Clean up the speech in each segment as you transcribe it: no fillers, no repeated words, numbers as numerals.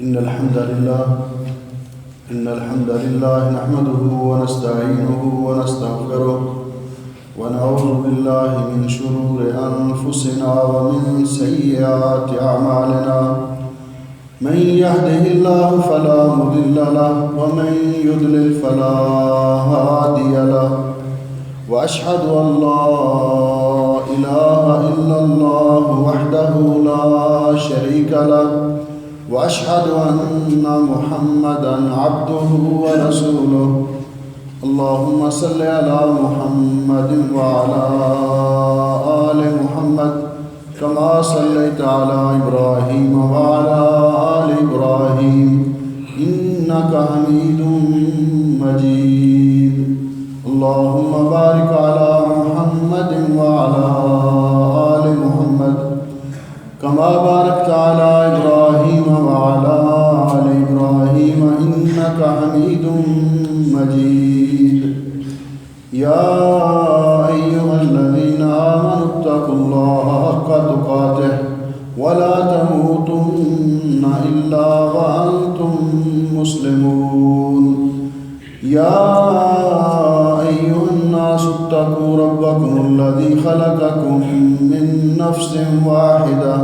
إن الحمد لله نحمده ونستعينه ونستغفره ونعوذ بالله من شرور أنفسنا ومن سيئات أعمالنا من يهده الله فلا مضل له ومن يضلل فلا هادي له وأشهد أن لا إله إلا الله وحده لا شريك له وأشهد أن محمدًا عبده ورسوله اللهم صل على محمد وعلى آل محمد كما صليت على إبراهيم وعلى آل إبراهيم إنك حميد مجيد اللهم بارك على محمد وعلى آل محمد كما باركت على إبراهيم وعلى آل إبراهيم إنك حميد مجيد يا أيها الذين آمنوا اتقوا الله حق تقاته ولا تموتن إلا وأنتم مسلمون يا أيها الناس اتقوا ربكم الذي خلقكم من نفس واحدة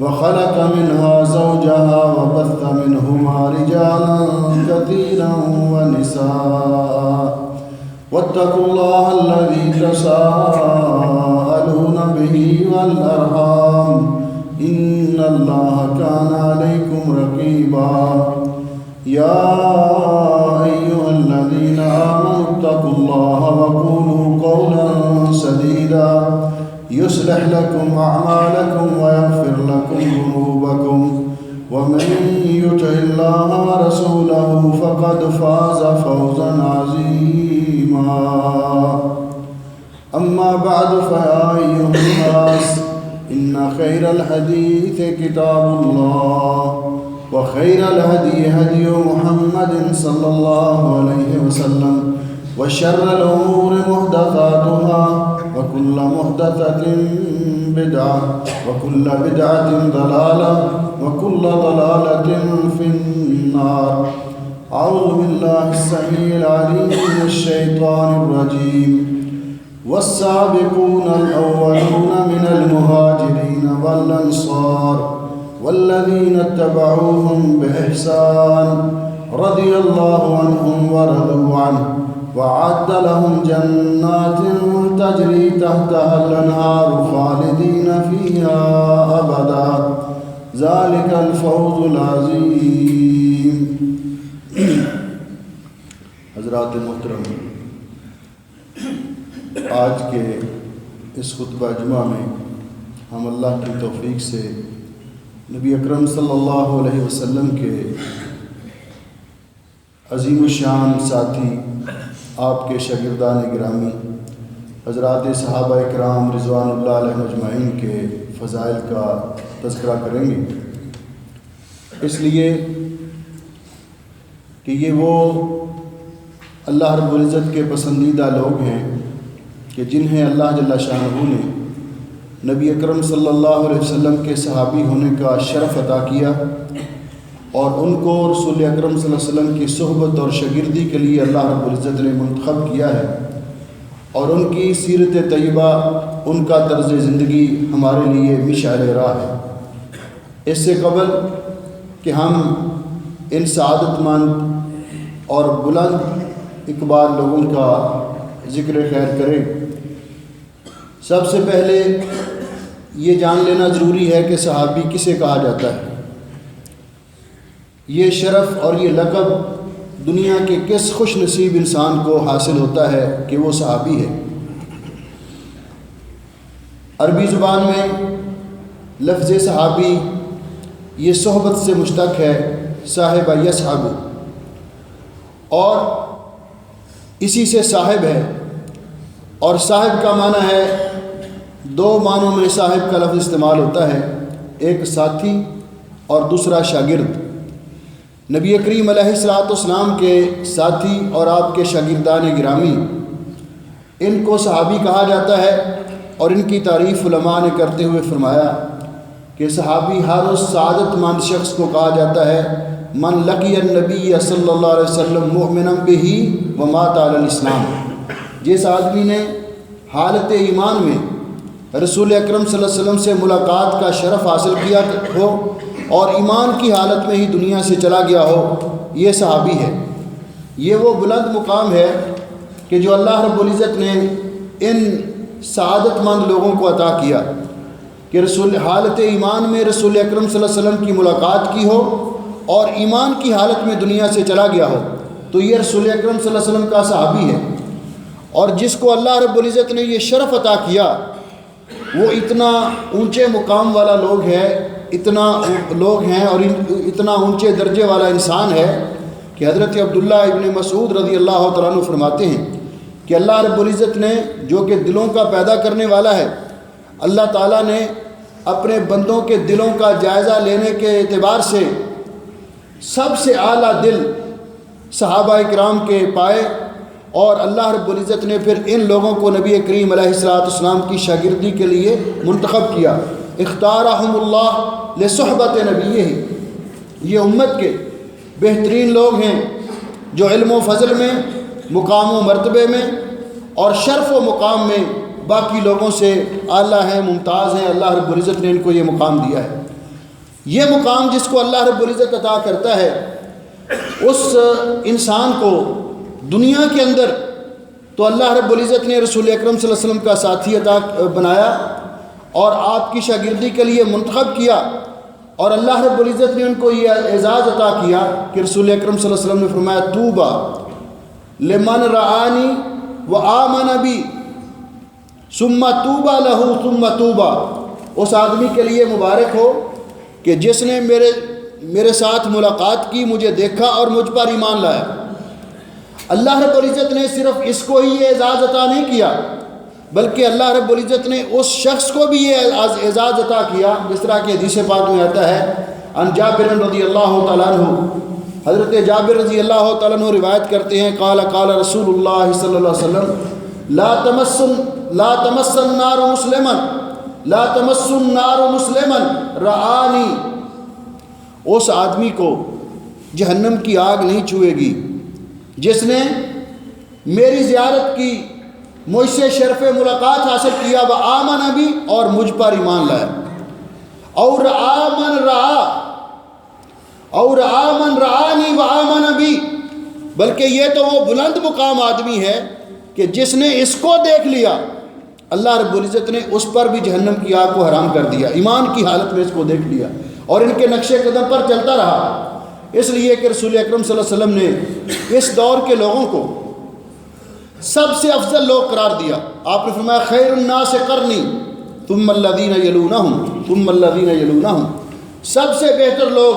وخلق منها زوجها وبث منهما رجالا كثيرا ونساء واتقوا الله الذي تساءلون به والأرحام إن الله كان عليكم رقيبا يا أيها الذين آمنوا اتقوا الله وقولوا قولا سديدا يصلح لكم أعمالكم ويغفر لكم ذنوبكم ومن يطع الله ورسوله فقد فاز فوزا عظيما أما بعد فيا أيها الناس إن خير الحديث كتاب الله وخير الهدي هدي محمد صلى الله عليه وسلم وشر الأمور محدثاتها وكل محدثة بدعة وكل بدعة ضلالة وكل ضلالة في النار أعوذ بالله السميع العليم من الشيطان الرجيم والسابقون الأولون من المهاجرين والأنصار والذين اتبعوهم بإحسان رضي الله عنهم ورضوا عنه وأعد لهم جنات تجري تحتها الأنهار خالدين فيها أبدا ذلك الفوز العظيم. حضرات محترم، آج کے اس خطبہ جمعہ میں ہم اللہ کی توفیق سے نبی اکرم صلی اللہ علیہ وسلم کے عظیم الشان ساتھی آپ کے شاگردان گرامی حضرات صحابہ اکرام رضوان اللہ علیہ اجمعین کے فضائل کا تذکرہ کریں گے، اس لیے کہ یہ وہ اللہ رب العزت کے پسندیدہ لوگ ہیں کہ جنہیں اللہ جل شانہ نے نبی اکرم صلی اللہ علیہ وسلم کے صحابی ہونے کا شرف عطا کیا اور ان کو رسول اکرم صلی اللہ علیہ وسلم کی صحبت اور شاگردی کے لیے اللہ رب العزت نے منتخب کیا ہے، اور ان کی سیرت طیبہ، ان کا طرز زندگی ہمارے لیے مشعل راہ ہے۔ اس سے قبل کہ ہم ان سعادت مند اور بلند اقبال لوگوں کا ذکر خیر کریں، سب سے پہلے یہ جان لینا ضروری ہے کہ صحابی کسے کہا جاتا ہے۔ یہ شرف اور یہ لقب دنیا کے کس خوش نصیب انسان کو حاصل ہوتا ہے کہ وہ صحابی ہے۔ عربی زبان میں لفظ صحابی یہ صحبت سے مشتق ہے، صاحب یصحب، اور اسی سے صاحب ہے، اور صاحب کا معنی ہے، دو معنوں میں صاحب کا لفظ استعمال ہوتا ہے، ایک ساتھی اور دوسرا شاگرد۔ نبی کریم علیہ السلام کے ساتھی اور آپ کے شاگردان گرامی، ان کو صحابی کہا جاتا ہے، اور ان کی تعریف علماء نے کرتے ہوئے فرمایا کہ کہ صحابی ہر اس سعادت مند شخص کو کہا جاتا ہے من لقی النبی صلی اللہ علیہ وسلم مؤمنا بہ ومات علی الاسلام، جس آدمی نے حالت ایمان میں رسول اکرم صلی اللہ علیہ وسلم سے ملاقات کا شرف حاصل کیا ہو اور ایمان کی حالت میں ہی دنیا سے چلا گیا ہو، یہ صحابی ہے۔ یہ وہ بلند مقام ہے کہ جو اللہ رب العزت نے ان سعادت مند لوگوں کو عطا کیا کہ رسول حالت ایمان میں رسول اکرم صلی اللہ علیہ وسلم کی ملاقات کی ہو اور ایمان کی حالت میں دنیا سے چلا گیا ہو، تو یہ رسول اکرم صلی اللہ علیہ وسلم کا صحابی ہے۔ اور جس کو اللہ رب العزت نے یہ شرف عطا کیا وہ اتنا اونچے مقام والا لوگ ہے، اتنا لوگ ہیں اور اتنا اونچے درجے والا انسان ہے کہ حضرت عبداللہ ابن مسعود رضی اللہ تعالیٰ عنہ فرماتے ہیں کہ اللہ رب العزت نے، جو کہ دلوں کا پیدا کرنے والا ہے، اللہ تعالیٰ نے اپنے بندوں کے دلوں کا جائزہ لینے کے اعتبار سے سب سے اعلیٰ دل صحابہ کرام کے پائے، اور اللہ رب العزت نے پھر ان لوگوں کو نبی کریم علیہ الصلوۃ والسلام کی شاگردی کے لیے منتخب کیا۔ اختارہم اللہ لصحبت نبیہ، یہ امت کے بہترین لوگ ہیں جو علم و فضل میں، مقام و مرتبے میں اور شرف و مقام میں باقی لوگوں سے اعلیٰ ہیں، ممتاز ہیں۔ اللہ رب العزت نے ان کو یہ مقام دیا ہے۔ یہ مقام جس کو اللہ رب العزت عطا کرتا ہے، اس انسان کو دنیا کے اندر تو اللہ رب العزت نے رسول اکرم صلی اللہ علیہ وسلم کا ساتھی عطا بنایا اور آپ کی شاگردی کے لیے منتخب کیا، اور اللہ رب العزت نے ان کو یہ اعزاز عطا کیا کہ رسول اکرم صلی اللہ علیہ وسلم نے فرمایا طوبی لمن رآنی وآمن بی ثم طوبی لہ ثم طوبی، اس آدمی کے لیے مبارک ہو کہ جس نے میرے ساتھ ملاقات کی، مجھے دیکھا اور مجھ پر ایمان لایا۔ اللہ رب العزت نے صرف اس کو ہی یہ اعزاز عطا نہیں کیا، بلکہ اللہ رب العزت نے اس شخص کو بھی یہ اعزاز عطا کیا، جس طرح کہ حدیث پاک میں آتا ہے عن جابر رضی اللہ تعالیٰ عنہ، حضرت جابر رضی اللہ تعالیٰ عنہ روایت کرتے ہیں قال قال رسول اللہ صلی اللہ علیہ وسلم لا تمس النار مسلما لا تمس النار مسلما رآنی، اس آدمی کو جہنم کی آگ نہیں چھوئے گی جس نے میری زیارت کی، مجھ سے شرف ملاقات حاصل کیا، وآمن بی، اور مجھ پر ایمان لایا، اور آمن رآنی وآمن بی، بلکہ یہ تو وہ بلند مقام آدمی ہے کہ جس نے اس کو دیکھ لیا، اللہ رب العزت نے اس پر بھی جہنم کی آگ کو حرام کر دیا، ایمان کی حالت میں اس کو دیکھ لیا اور ان کے نقش قدم پر چلتا رہا۔ اس لیے کہ رسول اکرم صلی اللہ علیہ وسلم نے اس دور کے لوگوں کو سب سے افضل لوگ قرار دیا۔ آپ نے فرمایا خیر الناس قرنی ثم الذین یلونہم ثم الذین یلونہم، سب سے بہتر لوگ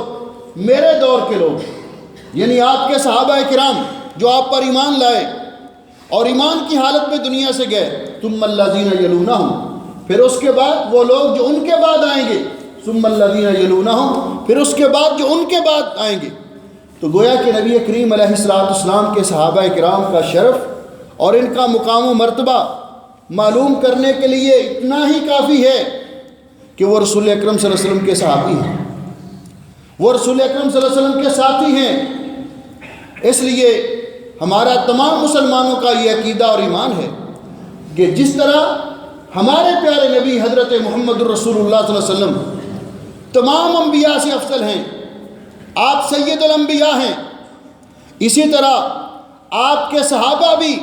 میرے دور کے لوگ، یعنی آپ کے صحابہ کرام جو آپ پر ایمان لائے اور ایمان کی حالت میں دنیا سے گئے، ثم الذین یلونہم، پھر اس کے بعد وہ لوگ جو ان کے بعد آئیں گے، ثم الذین یلونہم، پھر اس کے بعد جو ان کے بعد آئیں گے۔ تو گویا کہ نبی کریم علیہ الصلوۃ والسلام کے صحابہ کرام کا شرف اور ان کا مقام و مرتبہ معلوم کرنے کے لیے اتنا ہی کافی ہے کہ وہ رسول اکرم صلی اللہ علیہ وسلم کے صحابی ہیں، وہ رسول اکرم صلی اللہ علیہ وسلم کے ساتھی ہیں۔ اس لیے ہمارا تمام مسلمانوں کا یہ عقیدہ اور ایمان ہے کہ جس طرح ہمارے پیارے نبی حضرت محمد الرسول اللہ صلی اللہ علیہ وسلم تمام انبیاء سے افضل ہیں، آپ سید الانبیاء ہیں، اسی طرح آپ کے صحابہ بھی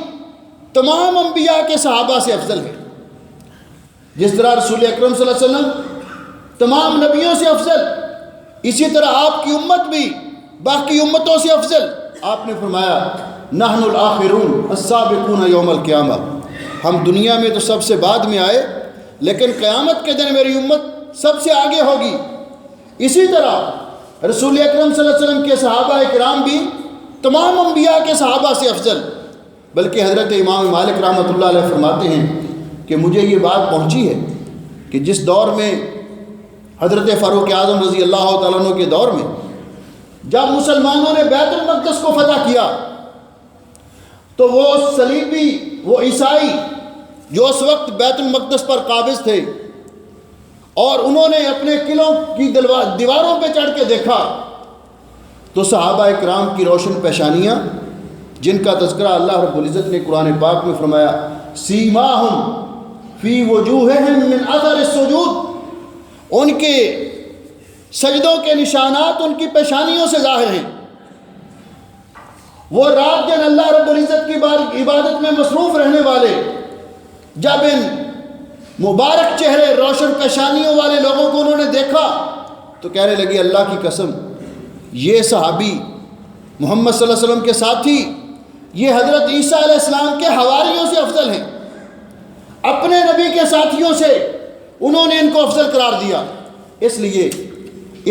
تمام انبیاء کے صحابہ سے افضل ہیں۔ جس طرح رسول اکرم صلی اللہ علیہ وسلم تمام نبیوں سے افضل، اسی طرح آپ کی امت بھی باقی امتوں سے افضل۔ آپ نے فرمایا نحن الآخرون السابقون یوم القیامہ، ہم دنیا میں تو سب سے بعد میں آئے، لیکن قیامت کے دن میری امت سب سے آگے ہوگی۔ اسی طرح رسول اکرم صلی اللہ علیہ وسلم کے صحابہ کرام بھی تمام انبیاء کے صحابہ سے افضل، بلکہ حضرت امام مالک رحمۃ اللہ علیہ فرماتے ہیں کہ مجھے یہ بات پہنچی ہے کہ جس دور میں حضرت فاروق اعظم رضی اللہ تعالیٰ عنہ کے دور میں جب مسلمانوں نے بیت المقدس کو فتح کیا تو وہ صلیبی، وہ عیسائی جو اس وقت بیت المقدس پر قابض تھے، اور انہوں نے اپنے قلعوں کی دیواروں پہ چڑھ کے دیکھا تو صحابہ کرام کی روشن پیشانیاں، جن کا تذکرہ اللہ رب العزت نے قرآن پاک میں فرمایا سیماہم فی وجوہہم من اثر السجود، ان کے سجدوں کے نشانات ان کی پیشانیوں سے ظاہر ہیں۔ وہ رات دن اللہ رب العزت کی عبادت میں مصروف رہنے والے جب ان مبارک چہرے روشن پیشانیوں والے لوگوں کو انہوں نے دیکھا تو کہنے لگے اللہ کی قسم یہ صحابی محمد صلی اللہ علیہ وسلم کے ساتھی، یہ حضرت عیسیٰ علیہ السلام کے حواریوں سے افضل ہیں۔ اپنے نبی کے ساتھیوں سے انہوں نے ان کو افضل قرار دیا۔ اس لیے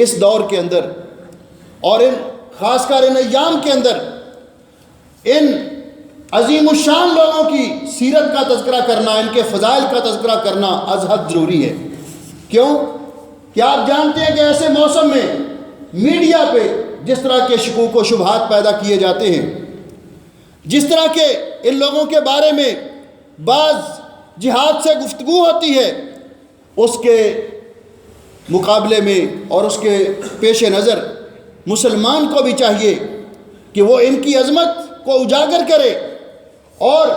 اس دور کے اندر اور خاص کر ان ایام کے اندر ان عظیم الشان لوگوں کی سیرت کا تذکرہ کرنا، ان کے فضائل کا تذکرہ کرنا از حد ضروری ہے۔ کیوں کہ آپ جانتے ہیں کہ ایسے موسم میں میڈیا پہ جس طرح کے شکوک و شبہات پیدا کیے جاتے ہیں، جس طرح کے ان لوگوں کے بارے میں بعض جہاد سے گفتگو ہوتی ہے، اس کے مقابلے میں اور اس کے پیش نظر مسلمان کو بھی چاہیے کہ وہ ان کی عظمت کو اجاگر کرے اور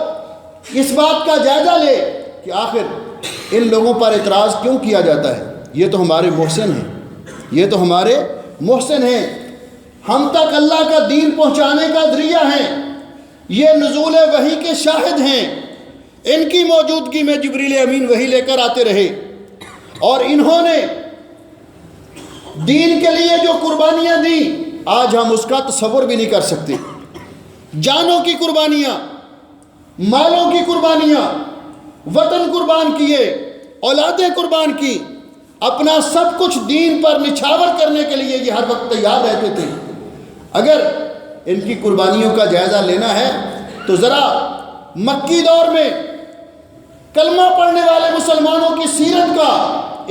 اس بات کا جائزہ لے کہ آخر ان لوگوں پر اعتراض کیوں کیا جاتا ہے۔ یہ تو ہمارے محسن ہیں، یہ تو ہمارے محسن ہیں، ہم تک اللہ کا دین پہنچانے کا ذریعہ ہیں، یہ نزول وحی کے شاہد ہیں، ان کی موجودگی میں جبریل امین وحی لے کر آتے رہے اور انہوں نے دین کے لیے جو قربانیاں دیں آج ہم اس کا تصور بھی نہیں کر سکتے۔ جانوں کی قربانیاں، مالوں کی قربانیاں، وطن قربان کیے، اولادیں قربان کی، اپنا سب کچھ دین پر نچھاور کرنے کے لیے یہ ہر وقت تیار رہتے تھے۔ اگر ان کی قربانیوں کا جائزہ لینا ہے تو ذرا مکی دور میں کلمہ پڑھنے والے مسلمانوں کی سیرت کا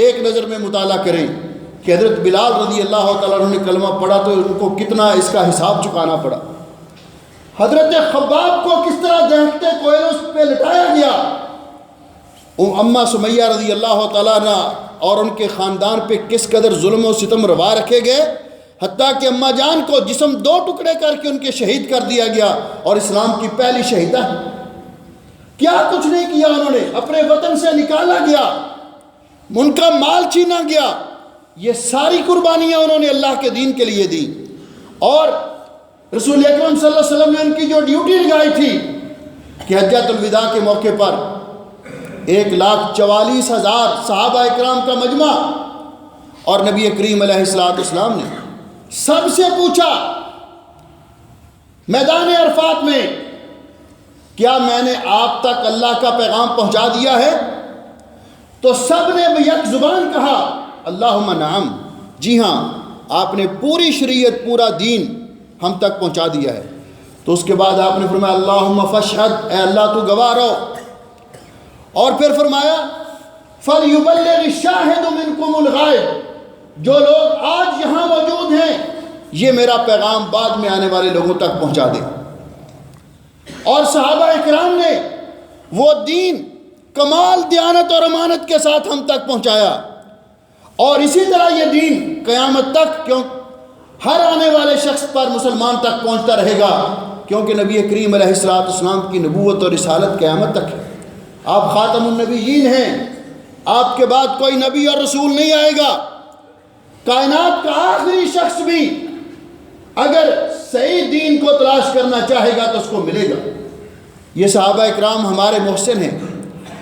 ایک نظر میں مطالعہ کریں کہ حضرت بلال رضی اللہ تعالیٰ عنہ نے کلمہ پڑھا تو ان کو کتنا اس کا حساب چکانا پڑا، حضرت خباب کو کس طرح دہکتے کوئلوں پہ لٹایا گیا، اماں سمیہ رضی اللہ تعالیٰ عنہ اور ان کے خاندان پہ کس قدر ظلم و ستم روا رکھے گئے، حتیٰ کہ اماں جان کو جسم 2 ٹکڑے کر کے ان کے شہید کر دیا گیا اور اسلام کی پہلی شہیدہ ہے۔ کیا کچھ نہیں کیا انہوں نے، اپنے وطن سے نکالا گیا، ان کا مال چھینا گیا، یہ ساری قربانیاں انہوں نے اللہ کے دین کے لیے دی۔ اور رسول اکرم صلی اللہ علیہ وسلم نے ان کی جو ڈیوٹی لگائی تھی کہ حجۃ الوداع کے موقع پر 1,44,000 صحابہ اکرام کا مجمع اور نبی کریم علیہ السلام نے سب سے پوچھا میدان عرفات میں، کیا میں نے آپ تک اللہ کا پیغام پہنچا دیا ہے؟ تو سب نے یک زبان کہا اللہم نعم، جی ہاں آپ نے پوری شریعت، پورا دین ہم تک پہنچا دیا ہے۔ تو اس کے بعد آپ نے فرمایا اللہم فاشہد، اے اللہ تو گواہ رہو، اور پھر فرمایا فَلْيُبَلِّغِ الشَّاهِدُ مِنْكُمُ الْغَائِبَ، جو لوگ آج یہاں موجود ہیں یہ میرا پیغام بعد میں آنے والے لوگوں تک پہنچا دیں۔ اور صحابہ اکرام نے وہ دین کمال دیانت اور امانت کے ساتھ ہم تک پہنچایا، اور اسی طرح یہ دین قیامت تک ہر آنے والے شخص پر مسلمان تک پہنچتا رہے گا، کیونکہ نبی کریم علیہ السلام کی نبوت اور رسالت قیامت تک ہے۔ آپ خاتم النبیین ہیں، آپ کے بعد کوئی نبی اور رسول نہیں آئے گا۔ کائنات کا آخری شخص بھی اگر صحیح دین کو تلاش کرنا چاہے گا تو اس کو ملے گا۔ یہ صحابہ اکرام ہمارے محسن ہیں،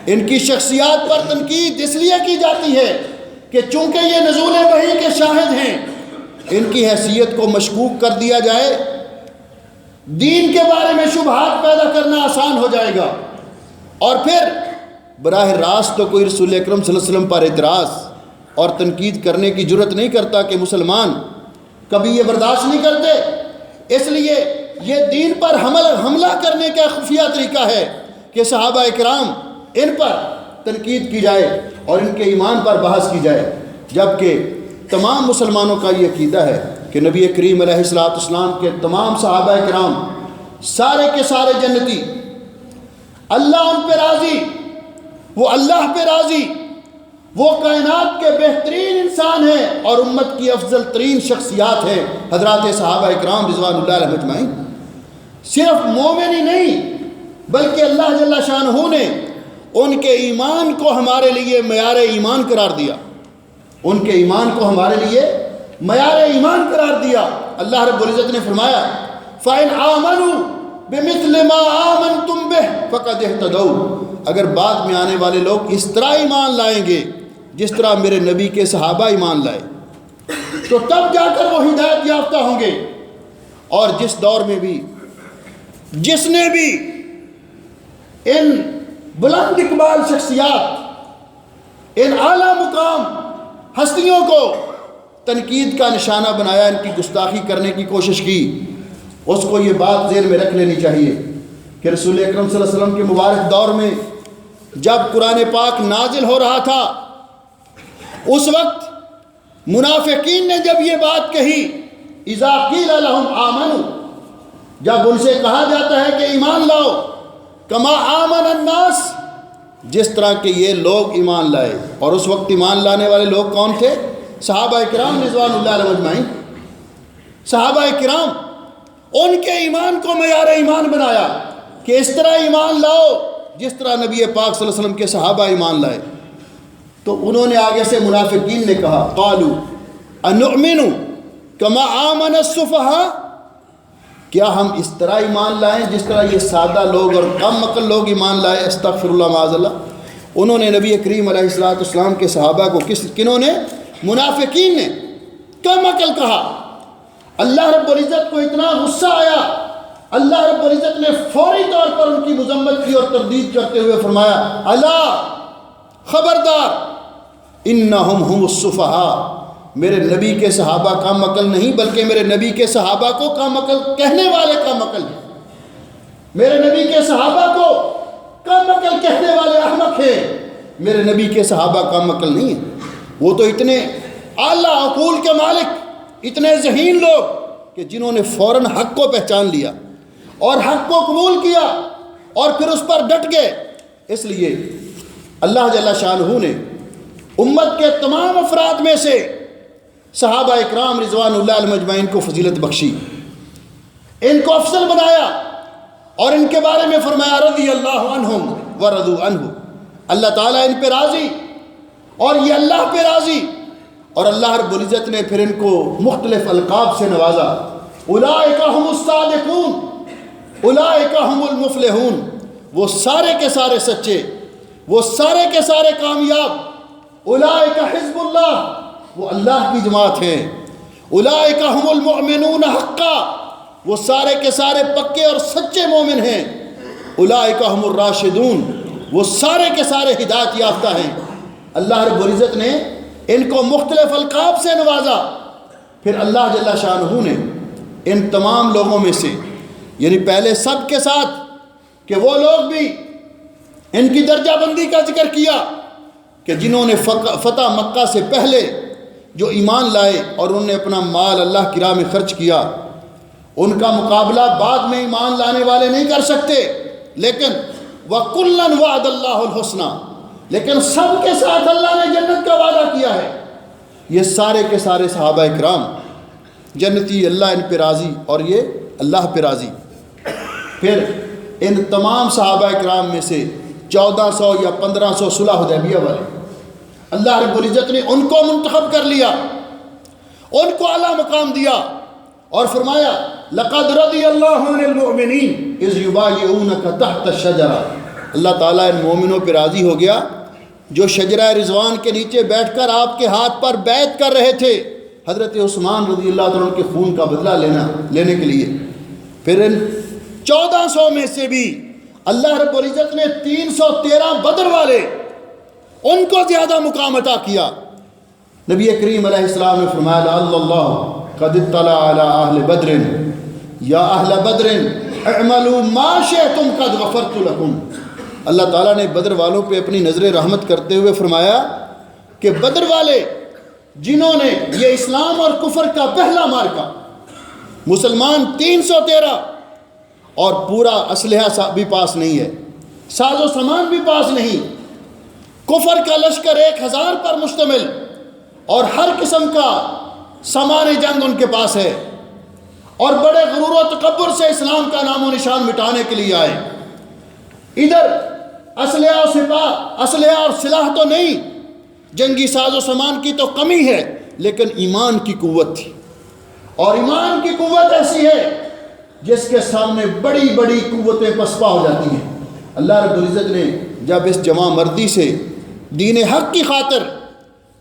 ان کی شخصیات پر تنقید اس لیے کی جاتی ہے کہ چونکہ یہ نزول وحی کے شاہد ہیں، ان کی حیثیت کو مشکوک کر دیا جائے، دین کے بارے میں شبہات پیدا کرنا آسان ہو جائے گا، اور پھر براہ راست تو کوئی رسول اکرم صلی اللہ علیہ وسلم پر اعتراض اور تنقید کرنے کی جرت نہیں کرتا کہ مسلمان کبھی یہ برداشت نہیں کرتے۔ اس لیے یہ دین پر حملہ کرنے کا خفیہ طریقہ ہے کہ صحابہ اکرام ان پر تنقید کی جائے اور ان کے ایمان پر بحث کی جائے، جبکہ تمام مسلمانوں کا یہ عقیدہ ہے کہ نبی کریم علیہ السلام کے تمام صحابہ اکرام سارے کے سارے جنتی، اللہ ان پہ راضی، وہ اللہ پہ راضی، وہ کائنات کے بہترین انسان ہیں اور امت کی افضل ترین شخصیات ہیں حضرات صحابہ اکرام رضوان اللہ علیہم اجمعین۔ صرف مومن ہی نہیں بلکہ اللہ جل شانہ نے ان کے ایمان کو ہمارے لیے معیار ایمان قرار دیا، ان کے ایمان کو ہمارے لیے معیار ایمان قرار دیا۔ اللہ رب العزت نے فرمایا فَإِنْ آمَنُوا بِمِثْلِ مَا آمَنْتُمْ بِهِ فَقَدْ اهْتَدَوْا، اگر بعد میں آنے والے لوگ اس طرح ایمان لائیں گے جس طرح میرے نبی کے صحابہ ایمان لائے تو تب جا کر وہ ہدایت یافتہ ہوں گے۔ اور جس دور میں بھی جس نے بھی ان بلند اقبال شخصیات، ان اعلیٰ مقام ہستیوں کو تنقید کا نشانہ بنایا، ان کی گستاخی کرنے کی کوشش کی، اس کو یہ بات ذہن میں رکھ لینی چاہیے کہ رسول اکرم صلی اللہ علیہ وسلم کے مبارک دور میں جب قرآن پاک نازل ہو رہا تھا، اس وقت منافقین نے جب یہ بات کہی اذا قیل لهم آمنوا، جب ان سے کہا جاتا ہے کہ ایمان لاؤ، کما آمن الناس، جس طرح کہ یہ لوگ ایمان لائے۔ اور اس وقت ایمان لانے والے لوگ کون تھے؟ صحابہ کرام رضوان اللہ علیہم اجمعین۔ صحابہ کرام، ان کے ایمان کو معیار ایمان بنایا کہ اس طرح ایمان لاؤ جس طرح نبی پاک صلی اللہ علیہ وسلم کے صحابہ ایمان لائے۔ تو انہوں نے آگے سے منافقین نے کہا قالوا انؤمن کما آمن السفہاء، کیا ہم اس طرح ایمان لائیں جس طرح یہ سادہ لوگ اور کم عقل لوگ ایمان لائے؟ استغفر اللہ معاذ اللہ۔ انہوں نے نبی کریم علیہ السلام کے صحابہ کو کنہوں نے؟ منافقین نے کم عقل کہا۔ اللہ رب العزت کو اتنا غصہ آیا، اللہ رب العزت نے فوری طور پر ان کی مذمت کی اور تردید کرتے ہوئے فرمایا الا، خبردار، انہم ہم السفہاء، میرے نبی کے صحابہ کم عقل نہیں بلکہ میرے نبی کے صحابہ کو کم عقل کہنے والے کم عقل ہیں، میرے نبی کے صحابہ کو کم عقل کہنے والے احمق ہیں، میرے نبی کے صحابہ کم عقل نہیں ہیں۔ وہ تو اتنے اعلیٰ عقول کے مالک، اتنے ذہین لوگ کہ جنہوں نے فوراً حق کو پہچان لیا اور حق کو قبول کیا اور پھر اس پر ڈٹ گئے۔ اس لیے اللہ جل شانہ نے امت کے تمام افراد میں سے صحابہ اکرام رضوان اللہ علیہم اجمعین کو فضیلت بخشی، ان کو افضل بنایا اور ان کے بارے میں فرمایا رضی اللہ عنہم ورضوا عنہ، اللہ تعالیٰ ان پہ راضی اور یہ اللہ پہ راضی۔ اور اللہ رب العزت نے پھر ان کو مختلف القاب سے نوازا، اولئک هم الصادقون اولئک هم المفلحون، وہ سارے کے سارے سچے، وہ سارے کے سارے کامیاب، اولئک حزب اللہ، وہ اللہ کی جماعت ہیں، اولئک هم المؤمنون حقا، وہ سارے کے سارے پکے اور سچے مومن ہیں، اولئک هم الراشدون، وہ سارے کے سارے ہدایت یافتہ ہیں۔ اللہ رب العزت نے ان کو مختلف القاب سے نوازا۔ پھر اللہ جل شانہ نے ان تمام لوگوں میں سے، یعنی پہلے سب کے ساتھ کہ وہ لوگ بھی ان کی درجہ بندی کا ذکر کیا کہ جنہوں نے فتح مکہ سے پہلے جو ایمان لائے اور انہوں نے اپنا مال اللہ کی راہ میں خرچ کیا، ان کا مقابلہ بعد میں ایمان لانے والے نہیں کر سکتے، لیکن وَكُلًّا وَعَدَ اللَّهُ الْحُسْنَى، لیکن سب کے ساتھ اللہ نے جنت کا وعدہ کیا ہے۔ یہ سارے کے سارے صحابہ اکرام جنتی، اللہ ان پہ راضی اور یہ اللہ پہ راضی۔ پھر ان تمام صحابہ اکرام میں سے 1400 یا 1500 صلح حدیبیہ والے، اللہ رب العزت نے ان کو منتخب کر لیا، ان کو اعلیٰ مقام دیا اور فرمایا لقد رضی اللہ عن المؤمنین اذ یبایعونک تحت الشجرہ، اللہ تعالیٰ ان مومنوں پہ راضی ہو گیا جو شجرہ رضوان کے نیچے بیٹھ کر آپ کے ہاتھ پر بیعت کر رہے تھے، حضرت عثمان رضی اللہ عنہ کے خون کا بدلہ لینے کے لیے۔ پھر ان 1400 میں سے بھی اللہ رب العزت نے 313 بدر والے، ان کو زیادہ مقام عطا کیا۔ نبی کریم علیہ السلام نے فرمایا لعل اللہ قد اطلع علی اہل بدر یا اہل بدر اعملوا ما شئتم قد غفرت لکم، اللہ تعالیٰ نے بدر والوں پہ اپنی نظر رحمت کرتے ہوئے فرمایا کہ بدر والے جنہوں نے یہ اسلام اور کفر کا پہلا مارکا، مسلمان 313 اور پورا اسلحہ بھی پاس نہیں ہے، ساز و سامان بھی پاس نہیں، کفر کا لشکر 1000 پر مشتمل، اور ہر قسم کا سامان جنگ ان کے پاس ہے، اور بڑے غرور و تکبر سے اسلام کا نام و نشان مٹانے کے لیے آئے۔ ادھر اسلحہ اور سلاح تو نہیں، جنگی ساز و سامان کی تو کمی ہے، لیکن ایمان کی قوت تھی، اور ایمان کی قوت ایسی ہے جس کے سامنے بڑی بڑی قوتیں پسپا ہو جاتی ہیں۔ اللہ رب العزت نے جب اس جمع مردی سے دین حق کی خاطر،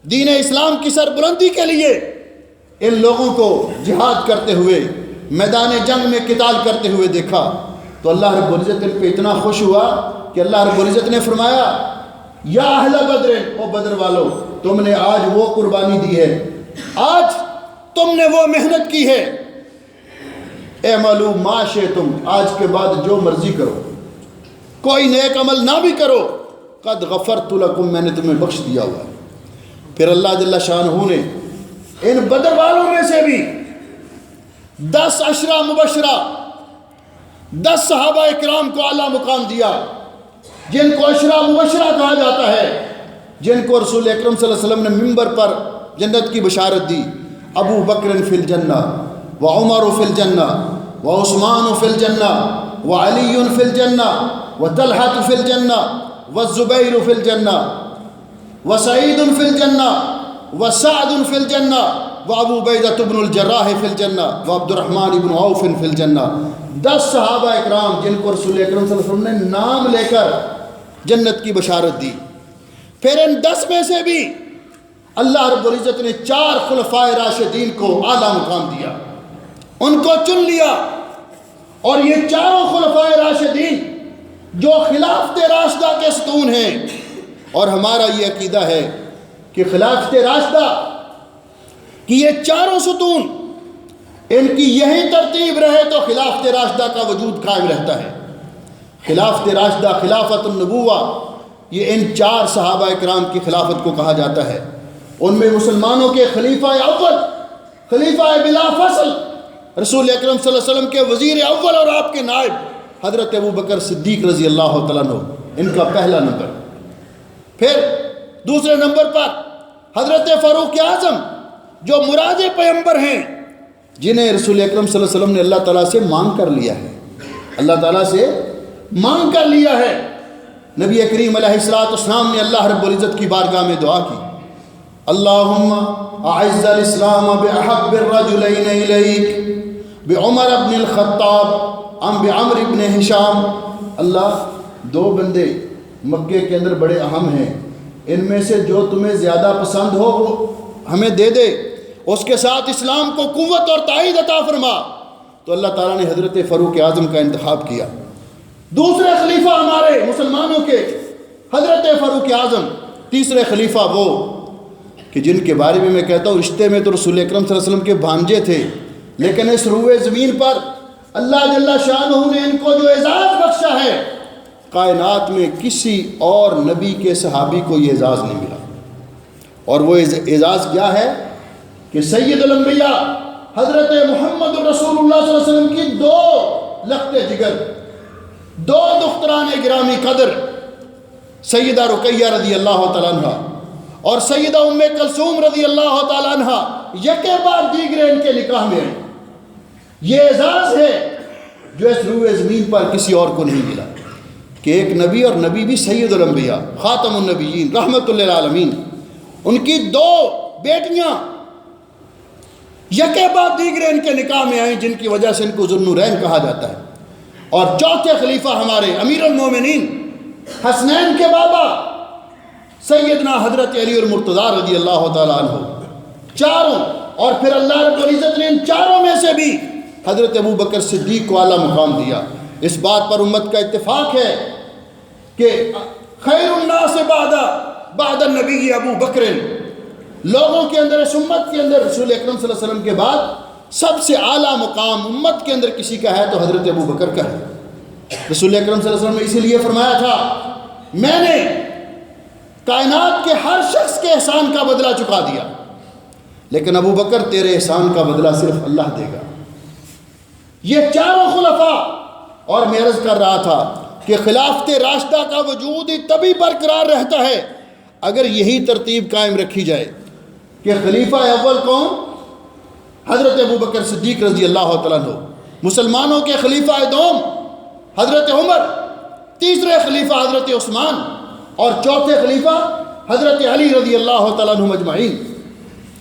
دین اسلام کی سربلندی کے لیے ان لوگوں کو جہاد کرتے ہوئے، میدان جنگ میں قتال کرتے ہوئے دیکھا، تو اللہ رب العزت ان پہ اتنا خوش ہوا کہ اللہ رب العزت نے فرمایا، یا اہل بدر، او بدر والو، تم نے آج وہ قربانی دی ہے، آج تم نے وہ محنت کی ہے، اعملوا ما شئتم، آج کے بعد جو مرضی کرو، کوئی نیک عمل نہ بھی کرو، قد غفرت لکم، میں نے تمہیں بخش دیا ہوا ہے۔ پھر اللہ جل شانہ نے ان بدر والوں میں سے بھی 10 عشرہ مبشرہ، 10 صحابہ اکرام کو اعلیٰ مقام دیا، جن کو عشرہ مبشرہ کہا جاتا ہے، جن کو رسول اکرم صلی اللہ علیہ وسلم نے منبر پر جنت کی بشارت دی۔ ابو بکر فی الجنہ، وعمر فی الجنہ، وعثمان فی الجنہ، وعلی فی الجنہ، وطلحہ فی الجنہ، والزبیر فی الجنہ، وسعید فی الجنہ، وسعد فی الجنہ، وابو عبیدہ بن الجراح فی الجنہ، وعبد الرحمن بن عوف فی الجنہ۔ 10 صحابہ اکرام جن کو رسول اکرم صلی اللہ علیہ وسلم نے نام لے کر جنت کی بشارت دی۔ پھر ان 10 میں سے بھی اللہ رب العزت نے 4 خلفائے راشدین کو اعلیٰ مقام دیا، ان کو چن لیا، اور یہ چاروں خلفائے راشدین جو خلافت راشدہ کے ستون ہیں، اور ہمارا یہ عقیدہ ہے کہ خلافت راشدہ کہ یہ چاروں ستون ان کی یہی ترتیب رہے تو خلافت راشدہ کا وجود قائم رہتا ہے۔ خلافت راشدہ، خلافت النبوہ، یہ ان 4 صحابہ اکرام کی خلافت کو کہا جاتا ہے۔ ان میں مسلمانوں کے خلیفہ اول، خلیفہ بلا فصل، رسول اکرم صلی اللہ علیہ وسلم کے وزیر اول اور آپ کے نائب حضرت ابو بکر صدیق رضی اللہ تعالیٰ عنہ، ان کا پہلا نمبر۔ پھر دوسرے نمبر پر حضرت فاروق اعظم، جو مراد پیغمبر ہیں، جنہیں رسول اکرم صلی اللہ علیہ وسلم نے اللہ تعالیٰ سے مانگ کر لیا ہے، اللہ تعالیٰ سے مانگ کر لیا ہے۔ نبی کریم علیہ السلام نے اللہ رب العزت کی بارگاہ میں دعا کی، اللہم اعز الاسلام باحب الرجلین الیک بعمر بن الخطاب ام بعمر بن ہشام۔ اللہ، 2 بندے مکے کے اندر بڑے اہم ہیں، ان میں سے جو تمہیں زیادہ پسند ہو وہ ہمیں دے دے، اس کے ساتھ اسلام کو قوت اور تائید عطا فرما۔ تو اللہ تعالیٰ نے حضرت فاروق اعظم کا انتخاب کیا۔ دوسرے خلیفہ ہمارے مسلمانوں کے حضرت فاروق اعظم، تیسرے خلیفہ وہ کہ جن کے بارے میں میں کہتا ہوں رشتے میں تو رسول اکرم صلی اللہ علیہ وسلم کے بھانجے تھے، لیکن اس روئے زمین پر اللہ جل شانہ نے ان کو جو اعزاز بخشا ہے، کائنات میں کسی اور نبی کے صحابی کو یہ اعزاز نہیں ملا۔ اور وہ اعزاز کیا ہے کہ سید الانبیاء حضرت محمد رسول اللہ صلی اللہ علیہ وسلم کی 2 لخت جگر، 2 دختران گرامی قدر، سیدہ رقیہ رضی اللہ تعالیٰ عنہ اور سیدہ ام کلثوم رضی اللہ تعالیٰ عنہ، یکے بعد دیگرے ان کے نکاح میں آئے۔ یہ اعزاز ہے جو اس روئے زمین پر کسی اور کو نہیں ملا کہ ایک نبی، اور نبی بھی سید الانبیاء، خاتم النبیین، رحمت للعالمین، ان کی 2 بیٹیاں یکے بعد دیگرے ان کے نکاح میں آئیں، جن کی وجہ سے ان کو ذوالنورین کہا جاتا ہے۔ اور چوتھے خلیفہ ہمارے امیر المومنین حسنین کے بابا سیدنا حضرت علی المرتضیٰ رضی اللہ تعالیٰ عنہ، چاروں۔ اور پھر اللہ رب العزت نے ان چاروں میں سے بھی حضرت ابو بکر صدیق کو اعلیٰ مقام دیا۔ اس بات پر امت کا اتفاق ہے کہ خیر الناس بعد النبی ابو بکر، لوگوں کے اندر، اس امت کے اندر رسول اکرم صلی اللہ علیہ وسلم کے بعد سب سے اعلیٰ مقام امت کے اندر کسی کا ہے تو حضرت ابو بکر کا ہے۔ رسول اکرم صلی اللہ علیہ وسلم نے اسی لیے فرمایا تھا، میں نے کائنات کے ہر شخص کے احسان کا بدلہ چکا دیا، لیکن ابو بکر تیرے احسان کا بدلہ صرف اللہ دے گا۔ یہ چاروں خلفاء، اور میں عرض کر رہا تھا کہ خلافت راشدہ کا وجود ہی تبھی برقرار رہتا ہے اگر یہی ترتیب قائم رکھی جائے کہ خلیفہ اول کون؟ حضرت ابو بکر صدیق رضی اللہ تعالیٰ عنہ، مسلمانوں کے خلیفہ دوم حضرت عمر، تیسرے خلیفہ حضرت عثمان، اور چوتھے خلیفہ حضرت علی رضی اللہ تعالیٰ عنہ مجمعین.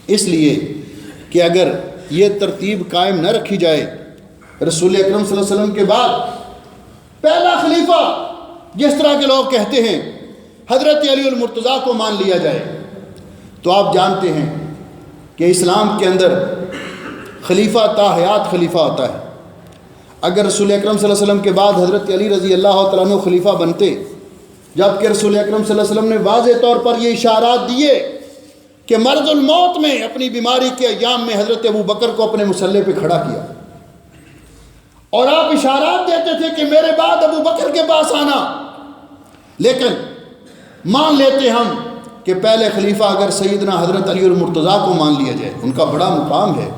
اس لیے کہ اگر یہ ترتیب قائم نہ رکھی جائے، رسول اکرم صلی اللہ علیہ وسلم کے بعد پہلا خلیفہ جس طرح کے لوگ کہتے ہیں حضرت علی المرتضیٰ کو مان لیا جائے، تو آپ جانتے ہیں کہ اسلام کے اندر خلیفہ تا حیات خلیفہ ہوتا ہے. اگر رسول اکرم صلی اللہ علیہ وسلم کے بعد حضرت علی رضی اللہ تعالیٰ عنہ خلیفہ بنتے، جبکہ رسول اکرم صلی اللہ علیہ وسلم نے واضح طور پر یہ اشارات دیے کہ مرض الموت میں اپنی بیماری کے ایام میں حضرت ابو بکر کو اپنے مصلی پہ کھڑا کیا، اور آپ اشارات دیتے تھے کہ میرے بعد ابو بکر کے پاس آنا. لیکن مان لیتے ہم کہ پہلے خلیفہ اگر سیدنا حضرت علی المرتضیٰ کو مان لیا جائے، ان کا بڑا مقام ہے،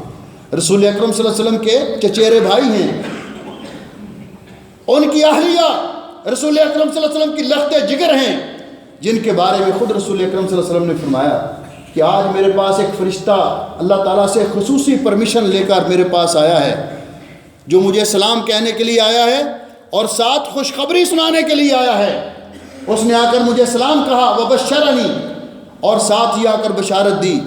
رسول اکرم صلی اللہ علیہ وسلم کے چچیرے بھائی ہیں، ان کی اہلیہ رسول اکرم صلی اللہ علیہ وسلم کی لخت جگر ہیں، جن کے بارے میں خود رسول اکرم صلی اللہ علیہ وسلم نے فرمایا کہ آج میرے پاس ایک فرشتہ اللہ تعالیٰ سے خصوصی پرمیشن لے کر میرے پاس آیا ہے، جو مجھے سلام کہنے کے لیے آیا ہے اور ساتھ خوشخبری سنانے کے لیے آیا ہے. اس نے آ کر مجھے سلام کہا وبشرنی، اور ساتھ ہی آ کر بشارت دی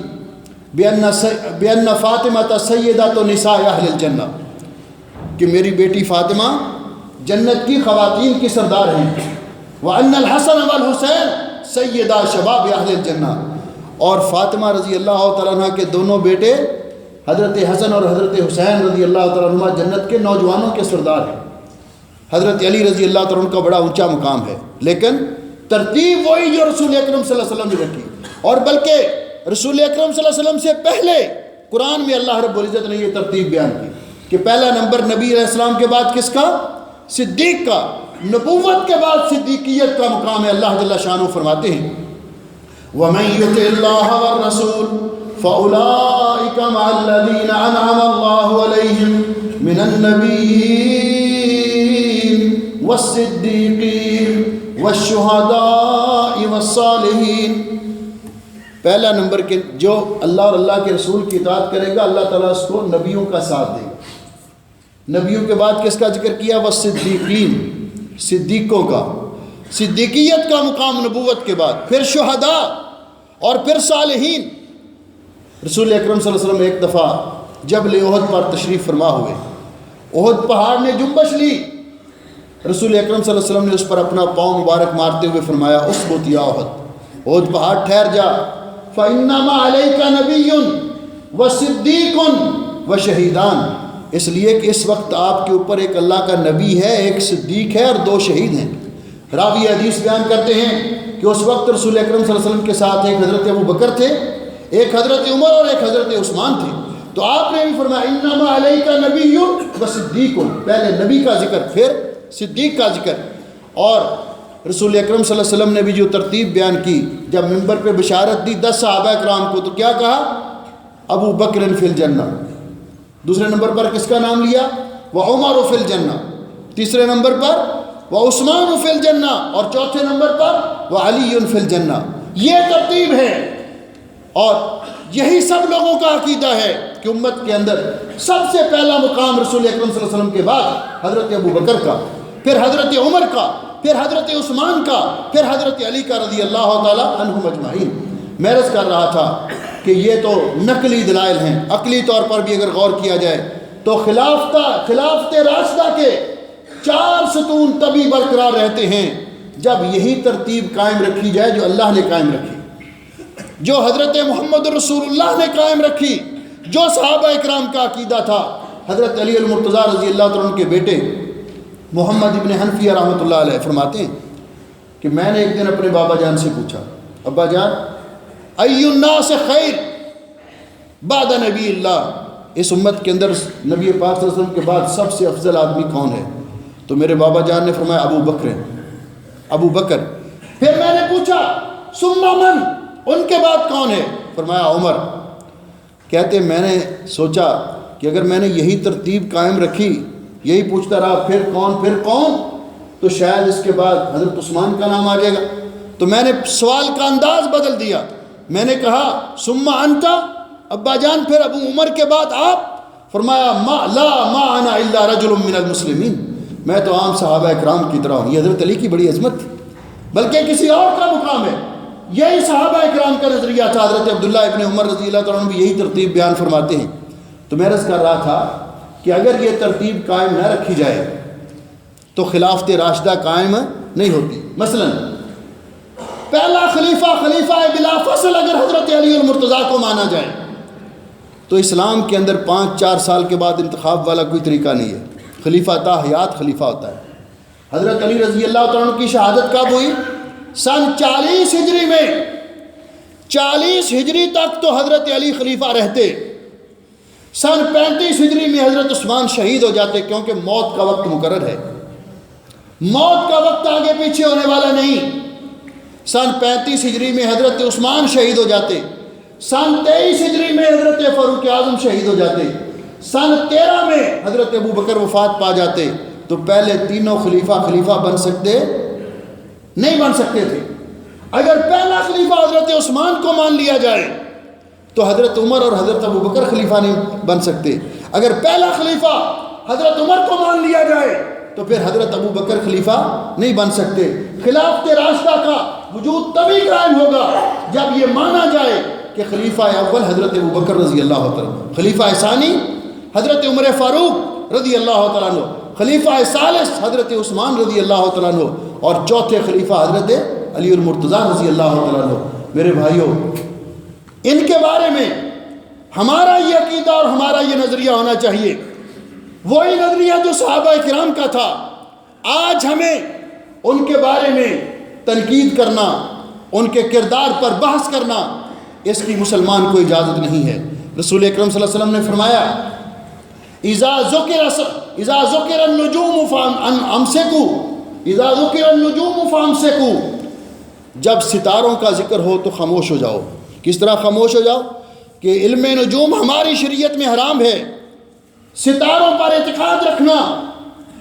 بِأَنَّ فاطمہ سیدۃ نساء اہل الجنہ، کہ میری بیٹی فاطمہ جنت کی خواتین کی سردار ہیں. وَأَنَّ الْحَسَنَ وَالْحُسَيْنَ سیدہ شباب اہل الجنہ، اور فاطمہ رضی اللہ تعالیٰ عنہ کے دونوں بیٹے حضرت حسن اور حضرت حسین رضی اللہ تعالیٰ عنہ جنت کے نوجوانوں کے سردار ہیں. حضرت علی رضی اللہ تعالیٰ عنہ کا بڑا اونچا مقام ہے، لیکن ترتیب وہی جو رسول اکرم صلی اللہ علیہ وسلم نے رکھی. اور بلکہ رسول اکرم صلی اللہ علیہ وسلم سے پہلے قرآن میں اللہ رب العزت نے یہ ترتیب بیان کی کہ پہلا نمبر نبی علیہ السلام کے بعد کس کا؟ صدیق کا. نبوت کے بعد صدیقیت کا مقام ہے. اللہ جل شانہ فرماتے ہیں وَمَن يُطِعِ اللَّهَ وَالرَّسُولَ فَأُولَٰئِكَ مَعَ الَّذِينَ أَنْعَمَ اللَّهُ عَلَيْهِم مِّنَ النَّبِيِّينَ وَالصِّدِّيقِينَ وَالشُّهَدَاءِ وَالصَّالِحِينَ. پہلا نمبر کے جو اللہ اور اللہ کے رسول کی اطاعت کرے گا، اللہ تعالیٰ اس کو نبیوں کا ساتھ دے گا. نبیوں کے بعد کس کا ذکر کیا؟ والصدیقین، صدیقوں کا، صدیقیت کا مقام نبوت کے بعد، پھر شہداء اور پھر صالحین. رسول اکرم صلی اللہ علیہ وسلم ایک دفعہ جبل احد پر تشریف فرما ہوئے، احد پہاڑ نے جنبش لی، رسول اکرم صلی اللہ علیہ وسلم نے اس پر اپنا پاؤں مبارک مارتے ہوئے فرمایا اثبت یا احد، احد پہاڑ ٹھہر جا، فَإِنَّمَا عَلَيْكَ نَبِيٌّ وَصِدِّيقٌ وَشَهِيدَانِ. اس لیے کہ اس وقت آپ کے اوپر ایک اللہ کا نبی ہے، ایک صدیق ہے، اور 2 شہید ہیں. راوی حدیث بیان کرتے ہیں کہ اس وقت رسول اکرم صلی اللہ علیہ وسلم کے ساتھ ایک حضرت ابو بکر تھے، ایک حضرت عمر اور ایک حضرت عثمان تھے. تو آپ نے بھی فرمایا انما علیک نبی و صدیق، پہلے نبی کا ذکر پھر صدیق کا ذکر. اور رسول اکرم صلی اللہ علیہ وسلم نے بھی جو ترتیب بیان کی، جب ممبر پہ بشارت دی 10 صحابہ کرام کو، تو کیا کہا؟ ابو بکر فی الجنہ. دوسرے نمبر پر کس کا نام لیا؟ وعمر فی الجنہ. تیسرے نمبر پر وعثمان فی الجنہ، اور چوتھے نمبر پر وعلی فی الجنہ. یہ ترتیب ہے، اور یہی سب لوگوں کا عقیدہ ہے کہ امت کے اندر سب سے پہلا مقام رسول اکرم صلی اللہ علیہ وسلم کے بعد حضرت ابو بکر کا، پھر حضرت عمر کا، پھر حضرت عثمان کا، پھر حضرت علی کا رضی اللہ تعالیٰ عنہم اجمعین. میں عرض کر رہا تھا کہ یہ تو نقلی دلائل ہیں، عقلی طور پر بھی اگر غور کیا جائے تو خلافت راشدہ کے 4 ستون تبھی برقرار رہتے ہیں جب یہی ترتیب قائم رکھی جائے جو اللہ نے قائم رکھی، جو حضرت محمد رسول اللہ نے قائم رکھی، جو صحابہ اکرام کا عقیدہ تھا. حضرت علی المرتضیٰ رضی اللہ تعالیٰ عنہ کے بیٹے محمد ابن حنفیہ رحمۃ اللہ علیہ فرماتے ہیں کہ میں نے ایک دن اپنے بابا جان سے پوچھا، ابا جان ای الناس خیر بعد نبی اللہ، اس امت کے اندر نبی پاک صلی اللہ علیہ وسلم کے بعد سب سے افضل آدمی کون ہے؟ تو میرے بابا جان نے فرمایا ابو بکر. پھر میں نے پوچھا ثم من، ان کے بعد کون ہے؟ فرمایا عمر. کہتے میں نے سوچا کہ اگر میں نے یہی ترتیب قائم رکھی، یہی پوچھتا رہا پھر کون، تو شاید اس کے بعد حضرت عثمان کا نام آ جائے گا، تو میں نے سوال کا انداز بدل دیا، میں نے کہا ثم انت، ابا جان پھر ابو عمر کے بعد آپ؟ فرمایا ما انا الا رجل من المسلمین، میں تو عام صحابہ اکرام کی طرح ہوں۔ یہ حضرت علی کی بڑی عظمت تھی، بلکہ کسی اور کا مقام ہے۔ یہی صحابہ اکرام کا نظریہ تھا۔ حضرت عبداللہ ابن عمر رضی اللہ تعالیٰ عنہ بھی یہی ترتیب بیان فرماتے ہیں۔ تو میں عرض کر رہا تھا کہ اگر یہ ترتیب قائم نہ رکھی جائے تو خلافت راشدہ قائم نہیں ہوتی۔ مثلا پہلا خلیفہ بلا فصل اگر حضرت علی المرتضیٰ کو مانا جائے تو اسلام کے اندر 5-4 سال کے بعد انتخاب والا کوئی طریقہ نہیں ہے۔ خلیفہ تا حیات خلیفہ ہوتا ہے۔ حضرت علی رضی اللہ تعالیٰ عنہ کی شہادت کب ہوئی؟ سن 40 ہجری میں۔ 40 ہجری تک تو حضرت علی خلیفہ رہتے، سن 35 ہجری میں حضرت عثمان شہید ہو جاتے، کیونکہ موت کا وقت مقرر ہے، موت کا وقت آگے پیچھے ہونے والا نہیں۔ سن 35 ہجری میں حضرت عثمان شہید ہو جاتے، سن 23 ہجری میں حضرت فاروق اعظم شہید ہو جاتے، سن 13 میں حضرت ابو بکر وفات پا جاتے۔ تو پہلے تینوں خلیفہ بن سکتے نہیں بن سکتے تھے۔ اگر پہلا خلیفہ حضرت عثمان کو مان لیا جائے تو حضرت عمر اور حضرت ابو بکر خلیفہ نہیں بن سکتے۔ اگر پہلا خلیفہ حضرت عمر کو مان لیا جائے تو پھر حضرت ابو بکر خلیفہ نہیں بن سکتے۔ خلافت راشدہ کا وجود تبھی قائم ہوگا جب یہ مانا جائے کہ خلیفہ اول حضرت ابو بکر رضی اللہ تعالیٰ عنہ، خلیفہ ثانی حضرت عمر فاروق رضی اللہ تعالیٰ عنہ، خلیفہ ثالث حضرت عثمان رضی اللہ تعالیٰ عنہ، اور چوتھے خلیفہ حضرت علی المرتضیٰ رضی اللہ تعالیٰ عنہ۔ میرے بھائیوں، ان کے بارے میں ہمارا یہ عقیدہ اور ہمارا یہ نظریہ ہونا چاہیے، وہی نظریہ جو صحابہ کرام کا تھا۔ آج ہمیں ان کے بارے میں تنقید کرنا، ان کے کردار پر بحث کرنا، اس کی مسلمان کو اجازت نہیں ہے۔ رسول اکرم صلی اللہ علیہ وسلم نے فرمایا اذا ذکر النجوم فامسکوا، اذا ذکر النجوم فامسکوا، جب ستاروں کا ذکر ہو تو خاموش ہو جاؤ۔ کس طرح خاموش ہو جاؤ؟ کہ علم نجوم ہماری شریعت میں حرام ہے۔ ستاروں پر اعتقاد رکھنا،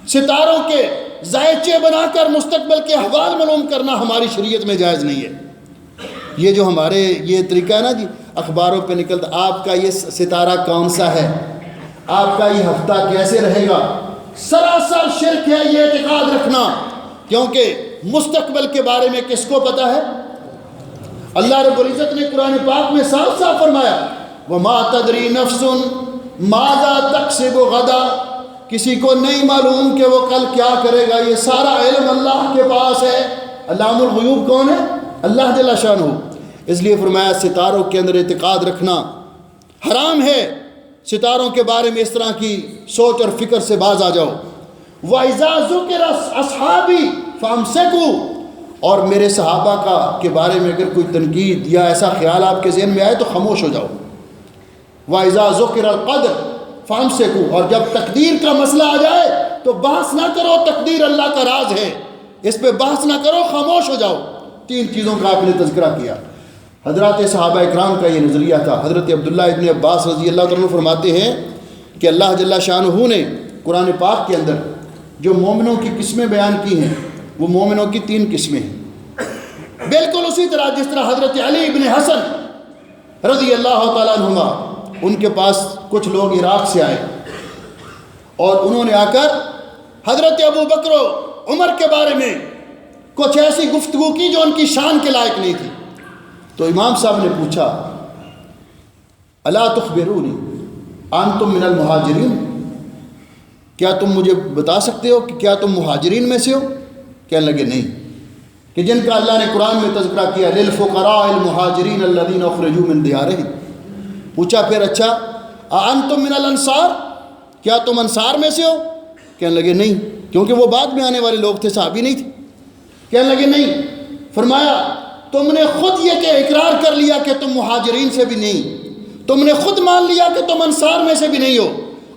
ستاروں کے ذائچے بنا کر مستقبل کے احوال معلوم کرنا ہماری شریعت میں جائز نہیں ہے۔ یہ جو ہمارے یہ طریقہ ہے نا جی، اخباروں پہ نکلتا آپ کا یہ ستارہ کون سا ہے، آپ کا یہ ہفتہ کیسے رہے گا، سراسر شرک ہے یہ اعتقاد رکھنا، کیونکہ مستقبل کے بارے میں کس کو پتہ ہے؟ اللہ رب العزت نے قرآن پاک میں صاف صاف فرمایا وَمَا تَدْرِي نَفْسٌ مَاذَا تَكْسِبُ غَدًا، کسی کو نہیں معلوم کہ وہ کل کیا کرے گا۔ یہ سارا علم اللہ کے پاس ہے۔ علام الغیوب کون ہے؟ اللہ جل شانہ۔ اس لیے فرمایا ستاروں کے اندر اعتقاد رکھنا حرام ہے۔ ستاروں کے بارے میں اس طرح کی سوچ اور فکر سے باز آ جاؤ۔ وَإِذَا ذُكِرَ أَصْحَابِي فَامْسِكُوا، اور میرے صحابہ کے بارے میں اگر کوئی تنقید یا ایسا خیال آپ کے ذہن میں آئے تو خاموش ہو جاؤ۔ وَإِذَا ذُكِرَ الْقَدْرُ فَامْسِكُوا، اور جب تقدیر کا مسئلہ آ جائے تو بحث نہ کرو، تقدیر اللہ کا راز ہے، اس پہ بحث نہ کرو، خاموش ہو جاؤ۔ 3 چیزوں کا آپ نے تذکرہ کیا۔ حضرات صحابہ اکرام کا یہ نظریہ تھا۔ حضرت عبداللہ ابن عباس رضی اللہ تعالیٰ عنہ فرماتے ہیں کہ اللہ جل شانہ نے قرآن پاک کے اندر جو مومنوں کی قسمیں بیان کی ہیں وہ مومنوں کی 3 قسمیں ہیں، بالکل اسی طرح جس طرح حضرت علی ابن حسن رضی اللہ تعالیٰ عنہما، ان کے پاس کچھ لوگ عراق سے آئے اور انہوں نے آ کر حضرت ابو بکر و عمر کے بارے میں کچھ ایسی گفتگو کی جو ان کی شان کے لائق نہیں تھی۔ تو امام صاحب نے پوچھا الا تخبرونی انتم من المہاجرین، کیا تم مجھے بتا سکتے ہو کہ کیا تم مہاجرین میں سے ہو؟ کہنے لگے نہیں، کہ جن کا اللہ نے قرآن میں تذکرہ کیا للفقراء المہاجرین الذین اخرجوا من دیارہم۔ پوچھا پھر اچھا انتم من الانصار، کیا تم انصار میں سے ہو؟ کہنے لگے نہیں، کیونکہ وہ بعد میں آنے والے لوگ تھے، صحابی نہیں تھے۔ کہنے لگے نہیں۔ فرمایا تم نے خود یہ کہ اقرار کر لیا کہ تم مہاجرین سے بھی نہیں، تم نے خود مان لیا کہ تم انصار میں سے بھی نہیں ہو،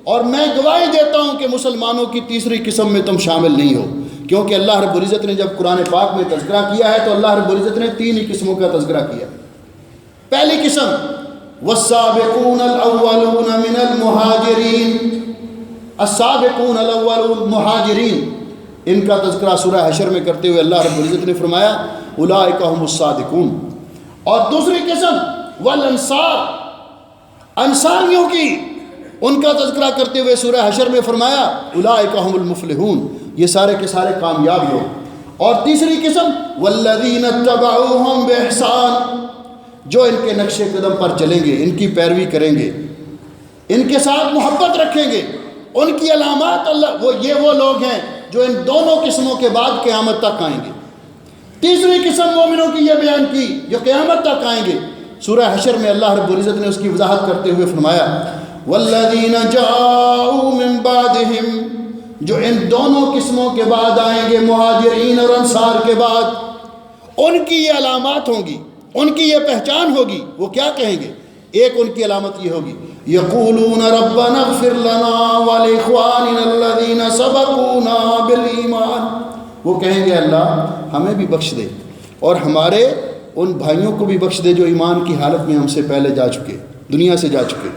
اور میں گواہی دیتا ہوں کہ مسلمانوں کی تیسری قسم میں تم شامل نہیں ہو، کیونکہ اللہ رب العزت نے جب قرآن پاک میں تذکرہ کیا ہے تو اللہ رب العزت نے 3 ہی قسموں کا تذکرہ کیا۔ پہلی قسم والسابقون الاولون من المہاجرین، السابقون الاولون مہاجرین، ان کا تذکرہ سورہ حشر میں کرتے ہوئے اللہ رب العزت نے فرمایا اولئک هم الصادقون۔ اور دوسری قسم والانصار، انصاریوں کی، ان کا تذکرہ کرتے ہوئے سورہ حشر میں فرمایا اولئک هم المفلحون، یہ سارے کے سارے کامیاب لوگ۔ اور تیسری قسم والذین اتبعوہم باحسان، جو ان کے نقش قدم پر چلیں گے، ان کی پیروی کریں گے، ان کے ساتھ محبت رکھیں گے، ان کی علامات اللہ وہ لوگ ہیں جو ان دونوں قسموں کے بعد قیامت تک آئیں گے۔ تیسری قسم مومنوں کی یہ بیان کی جو قیامت تک آئیں گے، سورہ حشر میں اللہ رب العزت نے اس کی وضاحت کرتے ہوئے فرمایا والذین جاءوا من بعدہم، جو ان دونوں قسموں کے بعد آئیں گے، مہاجرین اور انصار کے بعد، ان کی یہ علامات ہوں گی، ان کی یہ پہچان ہوگی۔ وہ کیا کہیں گے؟ ایک ان کی علامت یہ ہوگی یقولون ربنا اغفر لنا ولاخواننا الذین سبقونا بالایمان، وہ کہیں گے اللہ ہمیں بھی بخش دے اور ہمارے ان بھائیوں کو بھی بخش دے جو ایمان کی حالت میں ہم سے پہلے جا چکے، دنیا سے جا چکے۔